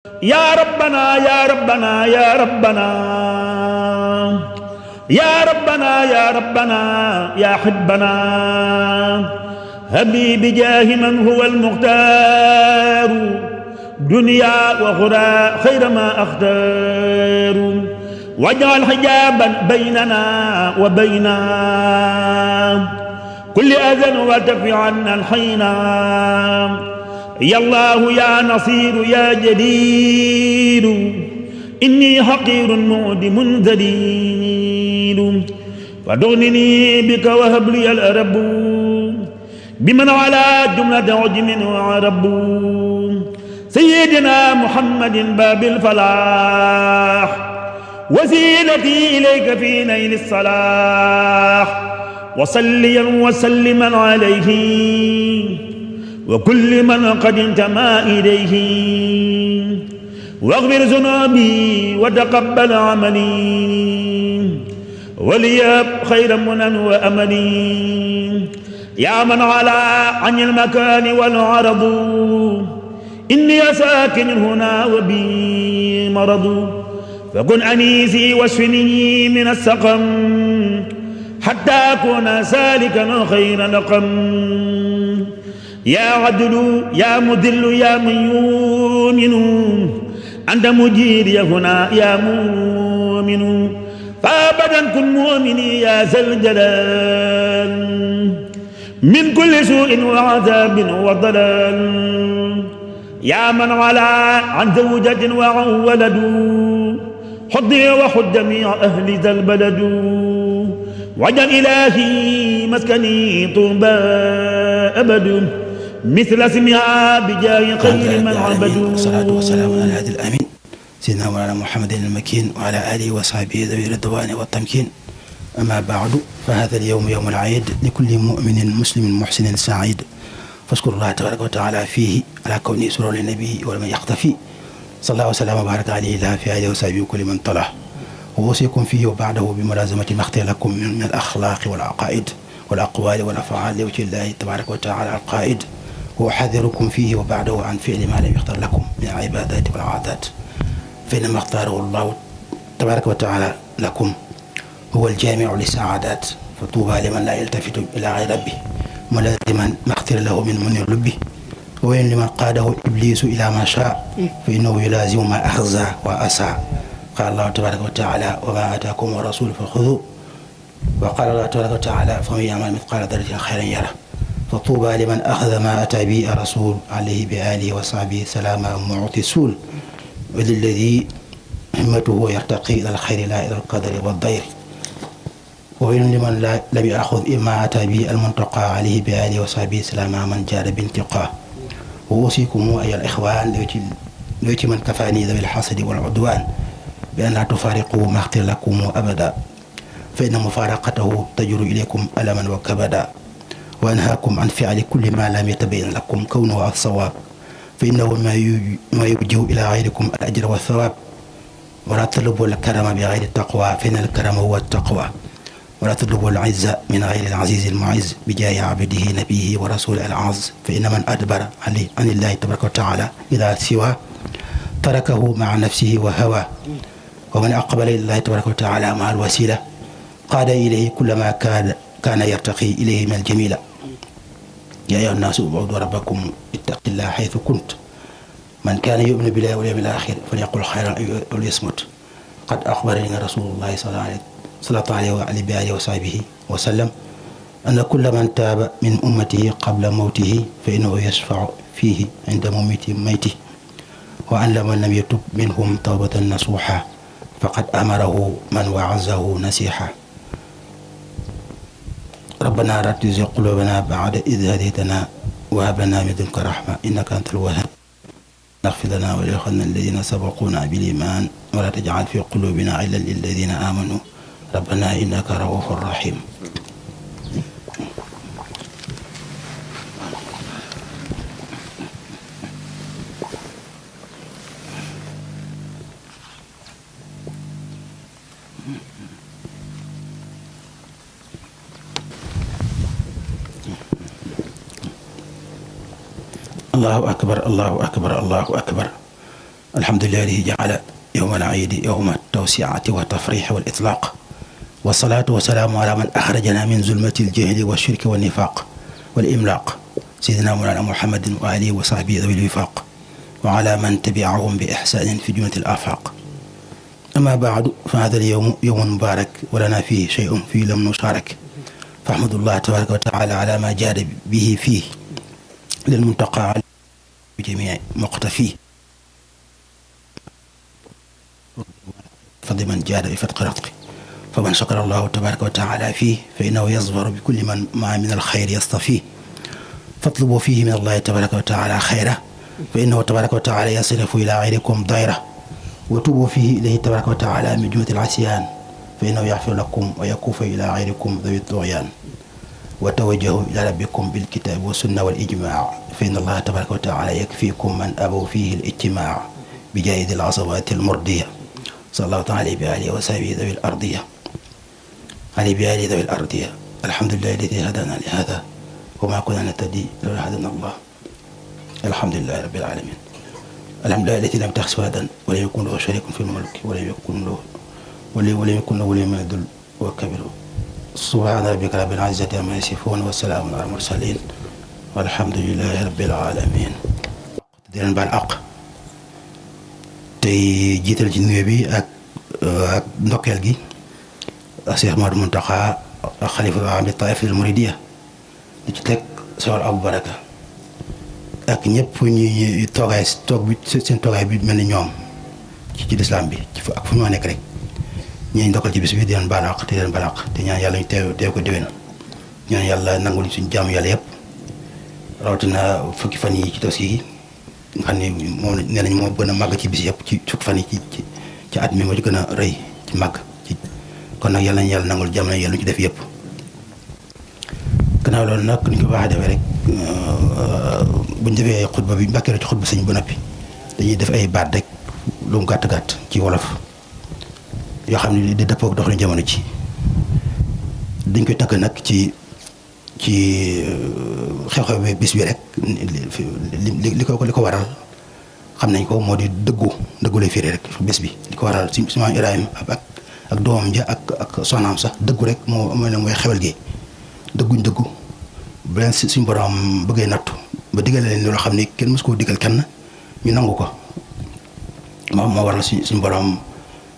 يا ربنا يا ربنا يا ربنا يا ربنا يا ربنا يا حبنا هب لي بجاه من هو المختار دنيا وأخرى خير ما أختار واجعل حجابا بيننا وبين كل أذى وتكف عنا الحينا يا الله يا نصير يا جليل إني حقير معدم ذليل فدغنني بك وهب لي الأرب بمن على جملة عجم وعرب سيدنا محمد باب الفلاح وسيلتي إليك في نيل الصلاح وصليا وسلما عليه وكل من قد انتمى إليه واغفر ذنوبي وتقبل عملي وليهب خير منن وأملي يا من علا عن المكان والعرض إني ساكن هنا وبي مرض فكن أنيسي واشفني من السقم حتى أكون سالكا خير لقم يا عدل يا مذل يا من يؤمن أنت مجيري هنا يا مؤمن فأبدا كن مؤمني يا ذا الجلال من كل سوء وعذاب وضلال يا من علا عن زوجة وعن ولد حضي وحد جميع أهل ذا البلد واجعل إلهي مسكني طوبى أبد مثل اسمها بجاه خير من عبدوا. والصلاة والسلام على الهادي الأمين سيدنا مولانا محمد المكين وعلى آله وصحبه ذوي الرضوان والتمكين. أما بعد فهذا اليوم يوم العيد لكل مؤمن مسلم محسن سعيد فاذكر الله تبارك وتعالى فيه على كونه سرور للنبي ولمن يختفي صلى الله وسلم وبارك عليه لا في آله وصحبه وكل من طلع ووصيكم فيه وبعده بملازمة ما اختار لكم من الأخلاق والعقائد والأقوال والأفعال لوجه الله تبارك وتعالى القائد وأحذركم فيه وبعده عن فعل ما لم يختار لكم من العبادات والعادات فإنما اختاره الله تبارك وتعالى لكم هو الجامع للسعادات فطوبى لمن لا يلتفت إلى غير ربه ملازما ما اختار له من منير لبه وين لمن قاده إبليس إلى ما شاء فإنه يلازم ما أخزى وأسى. قال الله تبارك وتعالى وما آتاكم الرسول فخذوه وقال الله تبارك وتعالى فمن يعمل مثقال ذرة خيرا يره فطوبى لمن أخذ ما أتى به الرسول عليه بآله وصحبه سلاما معطي السول وللذي همته يرتقي إلى الخير لا إلى القدر والضير وويل لمن لم يأخذ ما أتى به المنتقى عليه بآله وصحبه سلاما من جاد بانتقاه. وأوصيكم أيها الإخوان لوجه من كفاني ذوي الحسد والعدوان بأن لا تفارقوا ما اختر لكم أبدا فإن مفارقته تجر إليكم ألما وكبدا وأنهاكم عن فعل كل ما لم يتبين لكم كونه الصواب فإنه ما يوجه إلى غيركم الأجر والثواب ولا تطلبوا الكرم بغير التقوى فإن الكرم هو التقوى ولا تطلبوا العزة من غير العزيز المعز بجاه عبده نبيه ورسول العز فإن من أدبر عن الله تبارك وتعالى إذا سواه تركه مع نفسه وهواه ومن أقبل إلى الله تبارك وتعالى مع الوسيلة قاد إليه كل ما كان يرتقي إليه من الجميلة. يا أيها الناس اعبدوا ربكم اتقوا الله حيث كنت من كان يؤمن بالله واليوم الآخر فليقل خيرا أو ليصمت. قد أخبرني رسول الله صلى الله عليه وآله وصحبه وسلم أن كل من تاب من أمته قبل موته فإنه يشفع فيه عند ميته وأن من لم يتب منهم توبة نصوحا فقد أمره من وعزه نسيحا. ربنا لا تزغ قلوبنا بعد إذ هديتنا وهب لنا من لدنك رحمة إنك أنت الوهاب. اغفر لنا ولإخواننا الذين سبقونا بالإيمان ولا تجعل في قلوبنا غلا للذين آمنوا ربنا إنك رؤوف رحيم. الله أكبر الله أكبر الله أكبر alhamdulillahi alladi ja'ala yawma al-iidi yawma at-tawsi'ati wa tafrihi wal itlaq wa salaatu wa salaamu ala man axrajana min zulmati al-jahli wa shirki wa nifaq wal imlaq sayyidina mawlana muhammadin wa alihi wa sahbihi dhawi al-wifaq wa ala man tabi'ahum bi ihsanin fi jumlati al-afaq. amma ba'du fa hadha al-yawm yawmun mubarak wa lana fihi shay'un fihi lam nusharik fa ahmadullah tabaraka wa ta'ala ala ma jada bihi fihi lil muntaqa bi jami'i muqtafi فضل من جاد بفتق رتقه فمن شكر الله تبارك وتعالى فيه فإنه يصبر بكل ما من الخير يصطفيه فاطلبوا فيه من الله تبارك وتعالى خيره فإنه تبارك وتعالى يصرف إلى غيركم ضيره وتوبوا فيه إليه تبارك وتعالى من جملة العصيان فإنه يغفر لكم ويكف إلى غيركم ذوي الطغيان وتوجهوا إلى ربكم بالكتاب والسنة والإجماع فإن الله تبارك وتعالى يكفيكم من أبوا فيه الاجتماع بجائد العصبات المرضية صلى الله تعالى بآله وصحبه ذوي الأرضية علي بآله ذوي الأرضية. الحمد لله الذي هدانا لهذا وما كنا نهتدي لولا هدانا الله. الحمد لله رب العالمين. الحمد لله الذي لم يتخذ ولدا ولم يكن له شريك في الملك ولم يكن له ولي من الذل وكبره. سبحان ربك رب العزة عما يصفون وسلام على المرسلين والحمد لله رب العالمين. di leen baal àq tey jiital ci nuyoo bi ak ndokkeel gi Cheikh Mouhamadou Mountakha xalifa am di taifatul muridiyya di ci teg Cheikh Abou Baraka ak ñëpp ñuy seen toogaay bi mel ni ñoom ci lislaam bi ak fu ñu nekk rek ñuy ndokkal ci bis bi di leen baal àq te di leen baal àq te ñaan yàlla ñu teew ko déwén ñaan yàlla nangul suñu jaamu yàlla yëpp rawatina fukki fan yi ci Tabaski yi nga xam ne moom nee nañ moo gën a màgg ci bis yëpp ci fukki fan yi ci at mi moo ci gën a rëy ci màgg ci kon nag yàlla nañu yàlla nangul jàmm yàlla ñu ci def yëpp. gannaaw loolu nag ni ñu ko baaxee defee rek buñ defee xutba bi mbàkkee ci xutba sëñ ba noppi dañuy def ay baat rek lu mu gàtt gàtt ci wolof yoo xam ne di dëppoo ak doxalin jamono ci dañ koy tënk nag ci xew-xew bi bis bi rek li ko waral xam nañ ko moo di dëggu lay firi rek bis bi li ko waral si maam Ibrahima ak doomam ja ak soxnaam sax dëggu rek mooy xewal gi dëggu bu leen suñ borom bëggee nattu ba digale leen loo xam ne kenn mës koo digal kenn ñu nangu ko moo waral suñ borom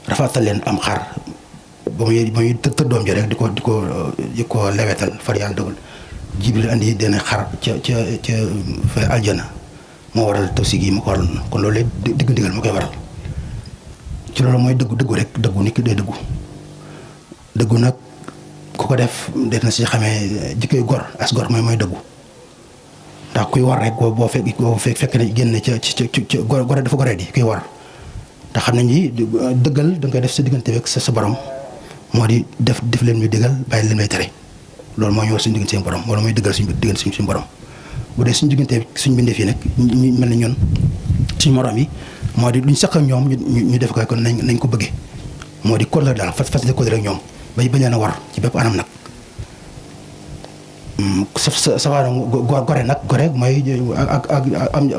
rafetal leen am xar ba muy tëdd doom ja rek di ko lewetal far yàlla dogal Jibril andi dana xar ca fa aljana moo waral Tabaski gi ma ko waral kon loolu diggal moo koy waral ci loolu mooy dëggu rek dëggu nit ki day dëggu nag ku ko def def na si xamee jikkoy gor as gor mooy dëggu ndax kuy war rek boo fekk ne génn ca gore dafa goree di kuy war te xam nañ ni dëggal da nga koy def sa diggante ak sa borom moo di def leen muy digal bàyyi leen may tere loolu moo ñëw suñu diggante seen borom wala mooy dëggal suñu borom bu dee suñu diggante suñu bindee fii nag ñu mel ni ñun suñu morom yi moo di luñ sax ak ñoom ñu def ko kon nañ ko bëggee moo di kóllëre daal fas de kóllëre ak ñoom bañ leen a war ci bépp anam nag sa gore nag gore mooy ak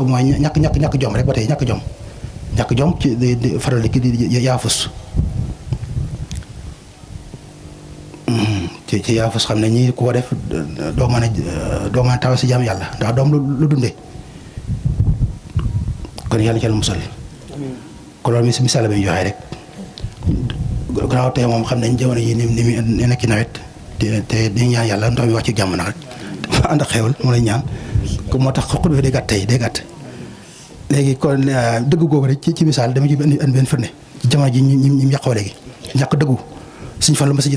mooy ñàkk jom rek ba tey ñàkk jom ci faral di yaafus ci yaafus xam ne ñi ku ko def doo mën a taw si jaam yàlla ndax doom lu dundee kon yàlla ci la musal kon loolu misaal bi ñu joxee rek gannaaw tey moom xam nañ jamono yi ni nekk ci nawet te di ñaan yàlla ndox mi wax ci jàmm nag rek ànd ak xewal moo lay ñaan comme moo tax xutba bi day gàtt léegi kon dëgg googu rek ci misaal dama ci andi benn firnde ci jamono ji ñu yàqoo léegi ñàkk dëggu suñ fa la ma si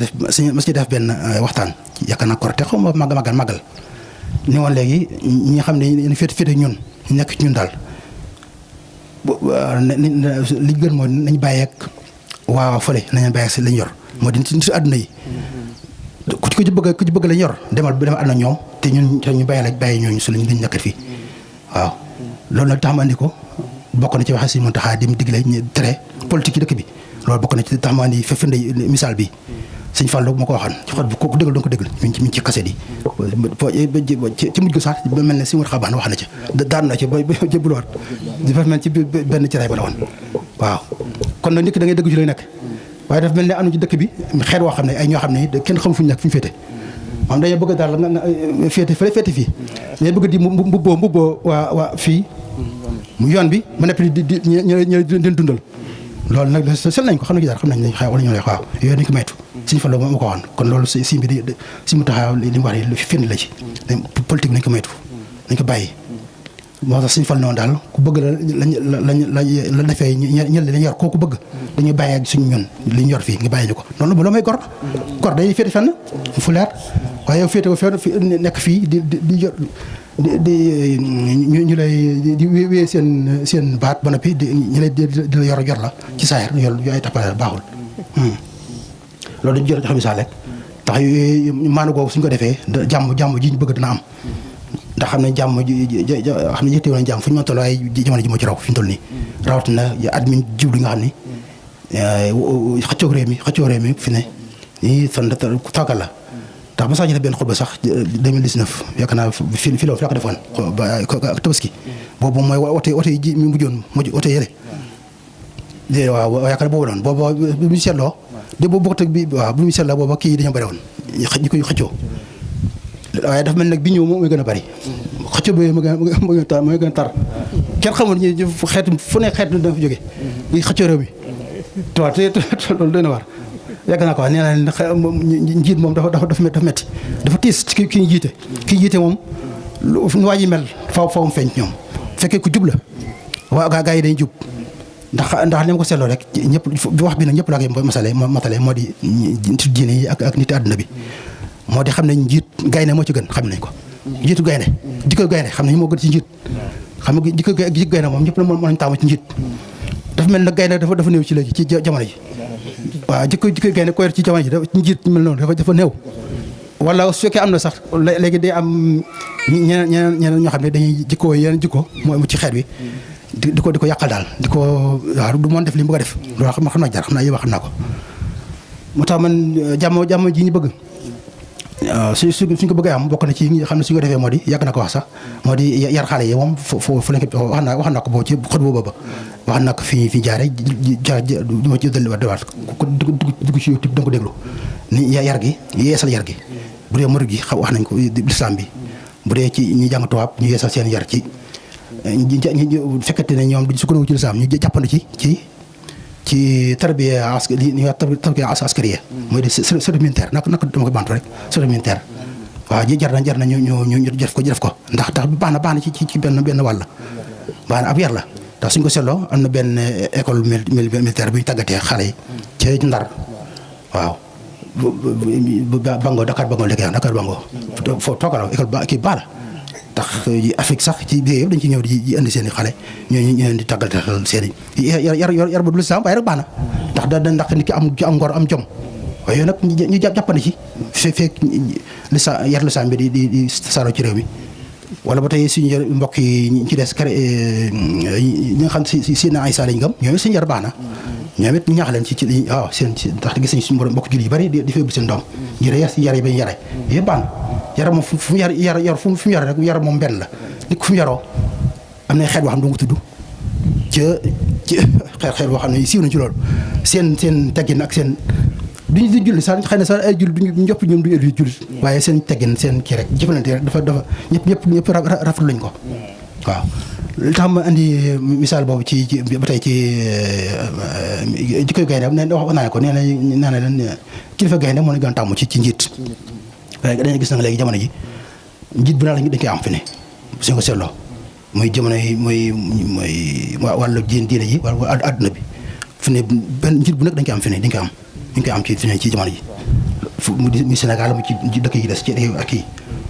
def benn waxtaan yaakaar naa korte xaw ma màggal ni woon léegi ñi nga xam ne ñu féete ñun ñu nekk ci ñun daal li gën mooy nañ bàyyeeg waaw fële nañ bàyyeeg si lañ yor moo di nit àdduna yi ku ci bëgg lañ yor demal ànd ak ñoom te ñu bàyyi ñooñu si lañ nekkat fii waaw loolu nag tax ma andi ko bokk na ci waxe si Mountakha di mu digle ñu tere politique ci dëkk bi loolu bokk na ci tax ma andi firnde misaal bi sëñ Fallou moo ko waxoon ci xot bu ko déglu doon ko déglu mi ngi ci kaset yi ci mujj ko sax ba mel ne si mut xabaan wax na ci daan na ci ba jëbluwaat dafa mel ci benn ci ray ba la woon waaw kon nag nit ki da ngay dëgg ci lay nekk waaye dafa mel ne am na ci dëkk bi xeet woo xam ne ay ñoo xam ne kenn xamul fu ñu nekk fu ñu féete maanaam dañoo bëgg daal nga féete fële féete fii dañoo bëgg di mbubboo waa fii mu yoon bi ma nepp di ñu dundal loolu nag sel nañ ko xam nañ daal xam nañ ne xaw wala ñu lay waaw yooyu dañ ko maytu Sëñ Fallu moo ko waxoon kon loolu si bi di si mu taxaw li mu wax ni lu fi firnde la ci politique bi nañ ko maytu nañ ko bàyyi moo tax Sëñ Fallu noonu daal ku bëgg la defee ñël lañ yor kooku bëgg dañuy bàyyi ak suñu ñun li ñu yor fii nga bàyyi ñu ko noonu loo may gor day féete fenn fu leer waaye yow féete ko fenn nekk fii di yor ñu lay di wéy seen baat ba noppi ñu lay di la yor la ci saayir yor yu ay tappale baaxul loolu dañu jël joxe misaal rek tax maanu googu suñ ko defee jàmm ji ñu bëgg dina am ndax xam ne jàmm xam ne yëttewu nañ jàmm fu ñu mën toll waaye jamono ji moo ci raw fi ñu toll nii rawatina at mi jublu nga xam ni xëccoo réew mi fi ne nii fan tàggal la ndax ba sax ñu def benn xutba sax 2019 yaakaar naa fi la ko defoon ak Tabaski boobu mooy oto yi ji mi mujjoon oto yële waaw yaakaar boobu doon boobu bu ñu seetloo de boobu bokkut ak bi waaw bu ñu seetloo booba kii yi dañoo bëri woon ñi koy xëccoo waaye dafa mel nag bi ñëw moom mooy gën a bëri xëccoo bi mooy gën a tar kenn xamul ñu xeetu fu ne xeet dana fa jógee ñi xëccoo réew mi te loolu doy na war yàgg naa ko wax nee naa njiit moom dafa metti dafa tiis ci ki ñu jiite ki ñu jiite moom lu waa ji mel faw mu feeñ ñoom fekkee ku jub la waa gaa yi dañuy jub ndax li ma ko seetloo rek ñëpp wax bi nag ñëpp laa koy matale moo di nit diine yi ak nit àdduna bi moo di xam ne njiit gaynde moo ci gën xam nañ ko njiitu gaynde jikko gaynde xam nañ moo gën ci njiit xam nga jikko gaynde moom ñëpp la mën nañ taamu ci njiit dafa mel nag gaynde dafa néew ci léegi ci jamono ji waaw jikko gaynde ko yor ci jamono ji njiit mel noonu dafa néew wala su fekkee am na sax léegi day am ñeneen ñoo xam ne dañuy jikkoo yeneen jikko mooy mu ci xeet wi di ko yàqal daal waaw du mën def li mu bëgg a def loolu xam naa jar xam naa yéen xam naa ko moo tax man jàmm ji ñu bëgg suñ ko bëggee am bokk na ci xam ne suñ ko defee moo di yàgg na ko wax sax moo di yar xale yi moom fu lañ ko wax naa ko boobu ci xët boobu ba wax naa ko fi jaare du ma ci delluwaat ko dugg ci YouTube da nga ko déglu ni yar gi yeesal yar gi bu dee murid gi wax nañ ko lislaam bi bu dee ci ñi jàng tubaab ñu yeesal seen yar ci fekkate ne ñoom duñ sukkandiku ci lislaam ñu jàppandi ci tarbiya askariya mooy de service militaire naka dama koy bantu rek service militaire waaw ji jar na ñu def ko ndax baax na ci benn wàll baax na ab yar la ndax suñ ko seetloo am na benn école militaire bu ñu tàggatee xale yi ci Ndar waaw bango Dakar bango léegi Dakar bango foo toogalaw école kii baax la tax Afrique sax ci biir yëpp dañ ci ñëw di indi seen i xale ñooñu leen di tàggatal seen i yar ba du lislaam waaye rek baax na ndax nit ki am ngor am jom waaye yooyu nag ñu jàppandi ci fekk yar lislaam bi di saaro ci réew mi wala ba tey suñu mbokk yi ñu ci des ñi nga xam si na ay saa lañ gëm ñoom it suñu yar baax na ñoom it ñu ñaax leen ci waaw seen ndax gis nañ suñu mbokk jullit yu bari di fa yóbbu seen doom ngir yar yi bañ yare yëpp baax na yar moom fu mu yar fu mu yar rek yar moom benn la nit ku fu mu yaroo am na xeet boo xam ne du nga tudd ci xeet boo xam ne siiw nañ ci loolu seen teggin ak seen duñu julli sax xëy na sax ay julli duñu ñëpp ñoom duñu jullit waaye seen teggin seen kii rek jëfalante rek dafa ñëpp rafetlu lañ ko waaw li tax ma andi misaal boobu ci ba tey ci jikkoy gaynde ne wax naa ne ko nee na leen kilifa gaynde moo na gën a tàmm ci njiit waaye dañuy gis na léegi jamono ji njiit bu naa la dañ koy am fi ne suñ ko seetloo muy jamono yi muy wàllu diine ji wala adduna bi fi ne benn njiit bu nekk dañ koy am fi ne dañ koy am ñu ngi koy am ci fi ne ci jamono ji muy Sénégal mu ci dëkk yi des ci ak kii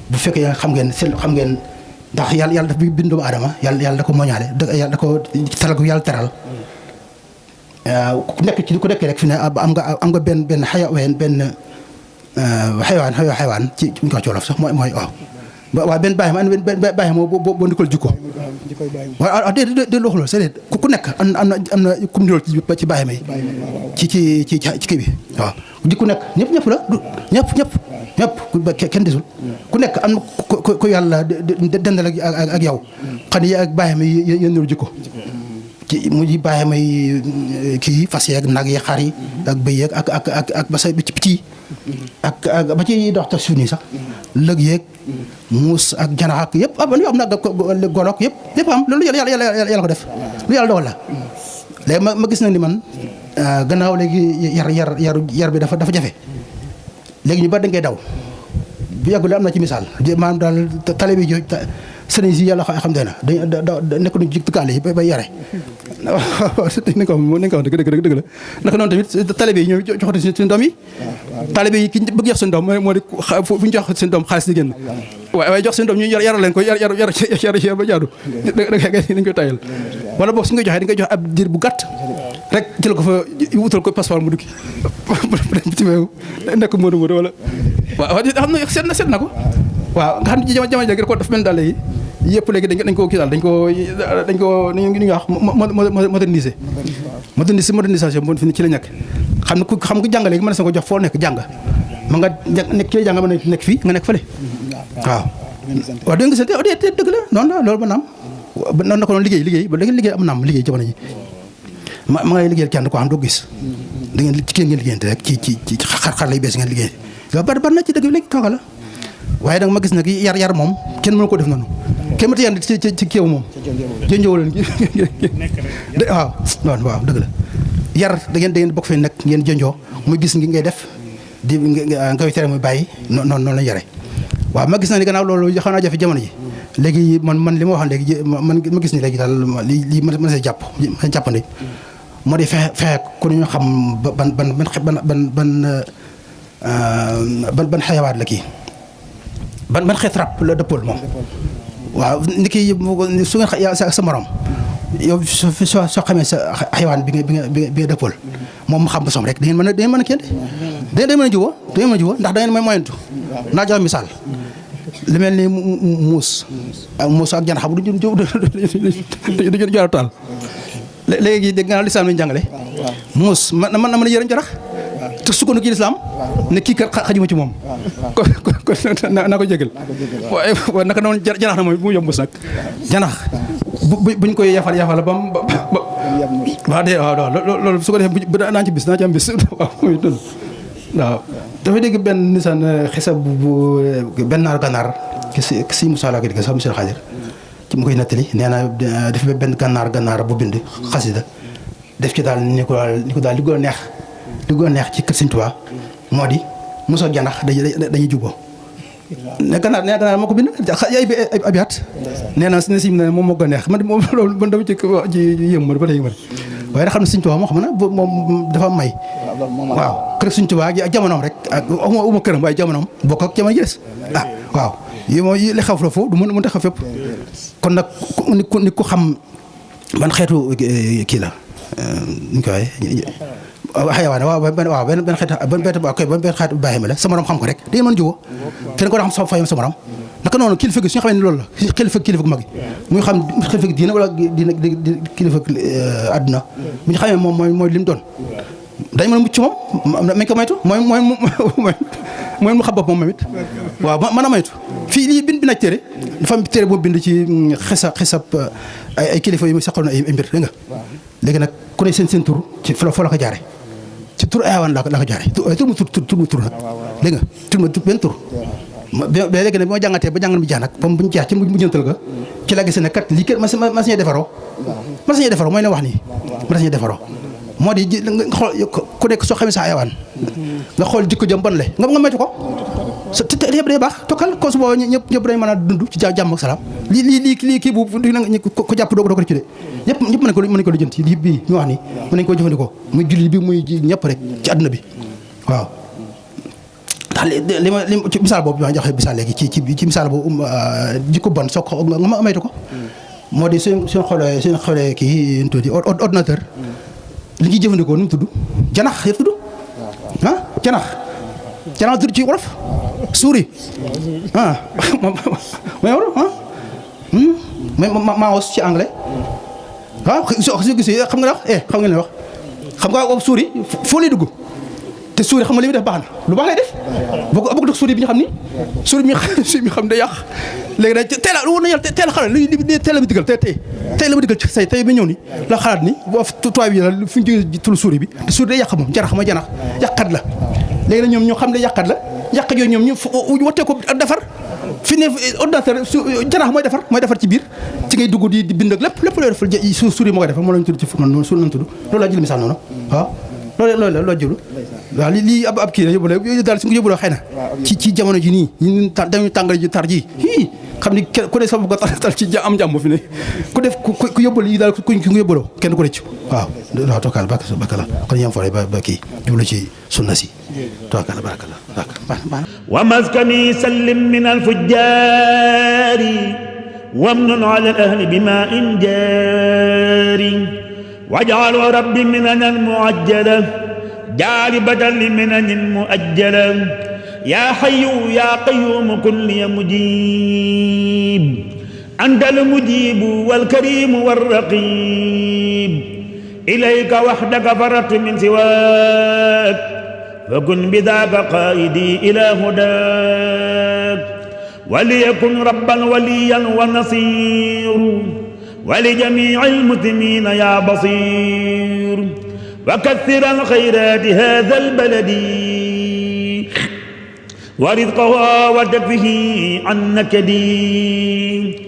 bu fekkee xam ngeen ndax yàlla daf bi bind doomu aadama yàlla da ko moñaale yàlla da ko teral ko yàlla teral ku nekk rek fi ne am nga benn xayawaan ci ñu ko Wolof sax mooy waaw waaw benn bàyyi ma boo ndikol jikko waaw déedéet loolu c'est ku nekk am na kum nirool ci bàyyi may ci kii bi waaw di ku nekk ñëpp la ñëpp kenn desul ku nekk am na ko yàlla dendal ak yow xam ne ak bàyyi may yéen ñëw jikko ci mu ji bàyyi may kii fas yeeg nag yi xar yi ak bëy yeeg ak ba sa picc yi ak ba ci dox ta suuf nii sax lëg yeeg muus ak janax ak yëpp am na goloog yëpp am loolu yàlla ko def lu yàlla dogal la léegi ma gis na ni man gannaaw léegi yar bi dafa jafe léegi ñu bari dañ koy daw bu yàggul am na ci misaal maanaam daal tale bi jo sëriñ si yàlla xam te na da nekk duñ ci tukkaale yi bay yare waaw ni ko wax dëgg la naka noonu tamit talibé yi ñoo joxati seen doom yi talibé yi ki bëgg jox seen doom moo di fu ñu jox seen doom xaalis di génn waaye jox seen doom ñu yaral leen ko yar ba jaadu dañ koy tayal wala boog su nga joxee di nga jox ab diir bu gàtt rek jël ko fa wutal ko passeport mu duggi nekk Modou wala waaw xam na seet na ko waaw nga xam ne jamono jagi ko dafa mel daal léegi yëpp léegi dañ ko kii daal dañ ko ni ñuy wax modernisation bon fi ci la nekk xam nga jàng léegi mën na sa ko jox foo nekk jàng ma nga nekk ci la jàng mën na nekk fii nga nekk fële waaw dégg nga sant dëgg la noonu la loolu ba naam noonu na ko noonu liggéey ba da ngeen liggéey am naam liggéey jamono ji ma ngay liggéeyal kenn ko xam doo gis da ngeen ci kenn ngeen liggéeyante rek ci xar lay bees ngeen liggéey loolu bari na ci dëgg bi léegi kooka la waaye nag ma gis nag yar moom kenn mënu ko def noonu kenn mënta yar ci kéew moom jënjëw leen waaw dëgg la yar da ngeen bokk fee nekk ngeen jënjoo muy gis ngi ngay def di nga koy tere muy bàyyi noonu la yare waaw ma gis na ni gannaaw loolu xaw naa jafe jamono ji léegi man li ma waxoon léegi man ma gis ni léegi daal lii mën see jàppandi moo di fexe ku ñu xam ban xayawaat la kii ban xeet rab la dëppool moom waaw ni kii su ngeen sa morom yow soo xamee sa xayawaan bi nga dëppool moom mu xam ba som rek da ngeen mën a kenn da ngeen mën a jiwoo ndax da ngeen may moyentu naa jox misaal li mel ni muus ak jaan xam du jara taal léegi dégg nga lislaam lañu jàngale muus man na mën a yërëm jarax te sukkandiku ci lislaam ne kii kat xajuma ci moom ko naa ko jégal waaye naka noonu janax na mooy bu mu yomb muus nag janax buñ koy yafal ba mu waaw loolu su ko defee naa ci am bis waaw dafay dégg benn nisaan xisab bu benn naar gànnaar si Moussa laa ko dégg sax monsieur Khadir ci mu koy nettali nee na def benn gànnaar bu bind xasida def ci daal ni ko daal li gën a neex ci kër Sëñ Tuubaa moo di mosoo janax dañuy juboo ne gànnaar moo ko bind ay abiyaat nee na ne si moom moo gën a neex man moom loolu man dama ci yëm ba léegi waaye nag xam ne Sëñ Tuubaa moo xam ne moom dafa may waaw kër Sëñ Tuubaa ak jamonoom rek ak uma këram waaye jamonoom bokk ak jamono ji des waaw yi mooy li xaw la foofu du mën a xaw fépp kon nag ni ku xam ban xeetu kii la ñu koy xayawaan waaw benn xeetu bàyyi ma la sa morom xam ko rek da ngeen mën a jubóo te ko da xam fayam sa morom naka noonu kilifa gi su ñu xamee ne loolu la kilifa gu mag yi muy xam kilifa gi diina wala kilifa àdduna bu ñu xamee moom mooy li mu doon dañ mën a mucc moom mañ ko maytu mooy mu xam bopp moom it waaw mën a maytu fii lii bind bi nag téere dafa am téere boo bind ci xisab ay kilifa yu mu seqaloon ay mbir dégg nga léegi nag ku ne seen tur ci foo la ko jaare ci tur ayawaan la ko jaare tur mu tur nag dégg nga benn tur léegi nag bi ma jàngatee ba jàngat bi jeex nag comme bu ñu jeex ci mujjantal ga ci la gis ne kat lii kat ma sañee defaroo mooy ne wax nii ma sañee defaroo moo di nga xool ku nekk soo xamee sa ayawaan nga xool jikko jëm bon le nga maytu ko te yëpp day baax tokkal ko su booba ñëpp dañ mën a dund ci jàmm ak salaam lii kii bu ko jàpp doo ko rek ci de ñëpp mën nañ ko lijjanti lii bii ñu wax nii mën nañ ko jëfandikoo muy julli bi muy ñëpp rek ci àdduna bi waaw ndax li ci misaal boobu ma joxe misaal léegi ci misaal boobu jikko bon soo ko nga maytu ko moo di suñ xoolee kii ñu tuddi ordinateur li ñuy jëfandikoo nu mu tudd janax yëpp tudd janax tudd ci wolof souris mouse ci anglais waaw soo gisee xam nga wax xam nga ne wax xam nga souris foo lay dugg te suuri xam nga li muy def baax na lu baax lay def bokk dog suuri bi ñu xam ni suuri bi ñu xam day yàq léegi nag teel a war na yàlla teel a xalaat li teel a ma digal tey la ma digal ci say tey ba ñëw ni la xalaat ni boo tubaab bi la fu ñu jógee tulu suuri bi te suuri day yàq moom janax ma janax yàqat la léegi nag ñoom ñoo xam ne yàqat la yàq yooyu ñoom ñu wattee ko defar fi ne ordinateur janax mooy defar ci biir ci ngay dugg di bind ak lépp looy defal suuri moo koy defar moo lañu tudd ci noonu suuri lañu tudd loolu laa jël misaal noonu waaw loolu loo jëlu waaw lii ab kii la yóbbu daal su nga yóbbu xëy na ci jamono ji nii ñu dañu tàngal ji tar ji xam ni ku ne sama ko tal ci am jàmm fi ne ku def ku yóbbal yi daal ku yóbbaloo kenn ku rëcc waaw tookal bak la kon yam fore ba kii jublu ci sunna si tookal barakala wa maskani sallim min al fujjaari wamnun ala al ahli bima in jaari waj'al rabbi minan mu'ajjala jaalibatan li minan mu'ajjala yaa hayyu yaa qayyuum kun li mujiib antal mujiibu wal kariimu war raqiib ilayka wahdaka farartu min siwaak fakun bidaaka qaa'idii ilaa hudaak waliyakun rabban waliyan wa nasiiran ولجميع المسلمين يا بصير وكثر الخيرات هذا البلد ورزقه وتكفه عن نكدي